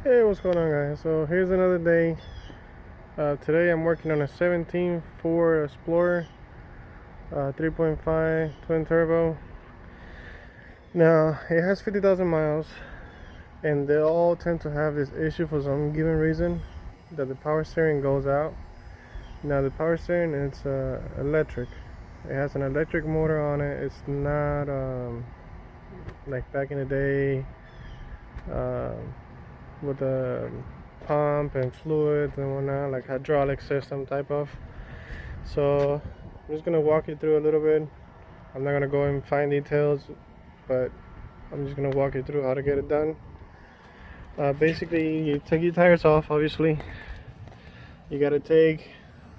Hey, what's going on, guys? So here's another day. Today I'm working on a 17 Ford Explorer 3.5 twin turbo. Now it has 50,000 miles, and they all tend to have this issue for some given reason, that the power steering goes out. Now the power steering, it's electric. It has an electric motor on it. It's not like back in the day with a pump and fluids and whatnot, like hydraulic system type of. So I'm just gonna walk you through a little bit. I'm not gonna go in fine details, but I'm just gonna walk you through how to get it done. Basically, you take your tires off. Obviously, you gotta take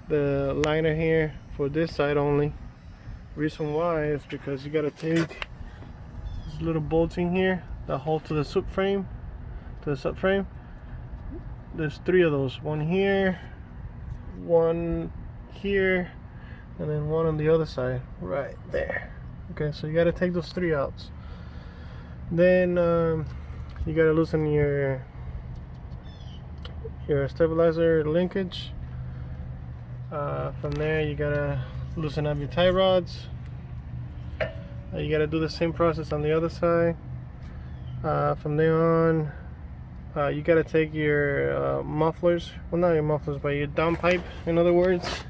the liner here for this side only. Reason why is because you gotta take this little bolting here that hold to the subframe. There's three of those. One here, one here, and then one on the other side, right there. Okay, so you gotta take those three out. Then you gotta loosen your stabilizer linkage. From there, you gotta loosen up your tie rods. You gotta do the same process on the other side. From there on, you gotta take your mufflers, well, not your mufflers, but your downpipe, in other words,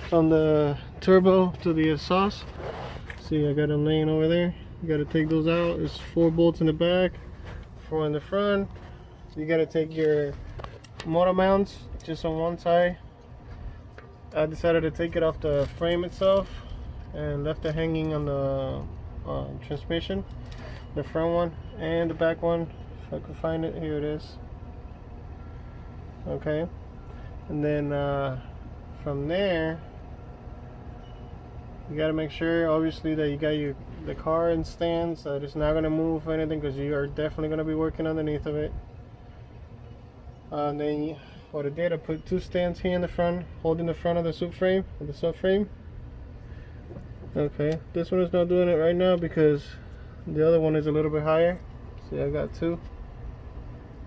from the turbo to the exhaust. See, I got them laying over there. You gotta take those out. There's 4 bolts in the back, 4 in the front. You gotta take your motor mounts just on one side. I decided to take it off the frame itself and left it hanging on the transmission, the front one and the back one. If I could find it, here it is. Okay, and then from there, you got to make sure, obviously, that you got the car in stands, that it's not going to move or anything, because you are definitely going to be working underneath of it. Then what I did, I put 2 stands here in the front, holding the front of the subframe. Okay, this one is not doing it right now because the other one is a little bit higher. See, I got 2,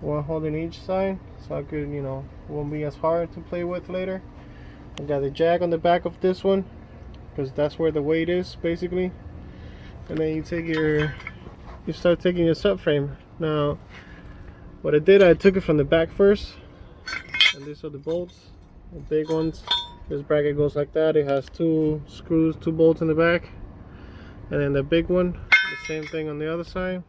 one holding each side, so I could, it won't be as hard to play with later. I got the jack on the back of this one because that's where the weight is, basically. And then you start taking your subframe. Now, what I did, I took it from the back first, and these are the bolts, the big ones. This bracket goes like that. It has 2 screws, 2 bolts in the back, and then the big one, the same thing on the other side.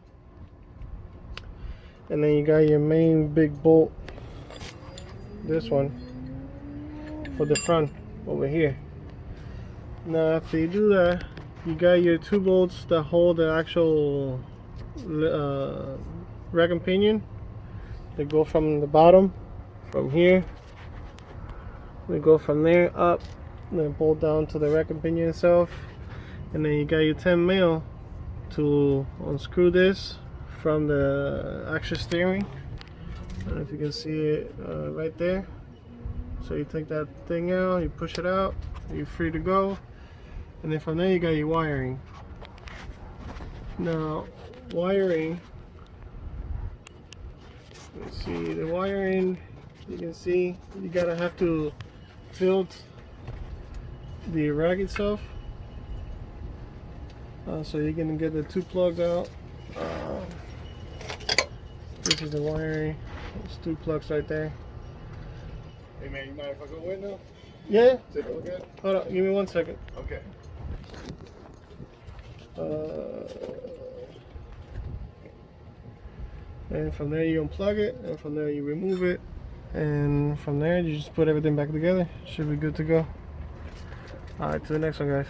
And then you got your main big bolt, this one, for the front over here. Now after you do that, you got your 2 bolts that hold the actual rack and pinion. They go from the bottom, from here. They go from there up, and then bolt down to the rack and pinion itself. And then you got your 10 mil to unscrew this from the actual steering. I don't know if you can see it right there. So you take that thing out, you push it out, you're free to go. And then from there you got your wiring. Now, wiring, let's see, the wiring, you can see you gotta have to tilt the rack itself, so you can get the 2 plugs out. This is the wiring. There's 2 plugs right there. Hey man, you mind if I go in now? Yeah. Take a look at it? Hold on, give me 1 second. Okay. And from there you unplug it, and from there you remove it, and from there you just put everything back together. Should be good to go. Alright, to the next one, guys.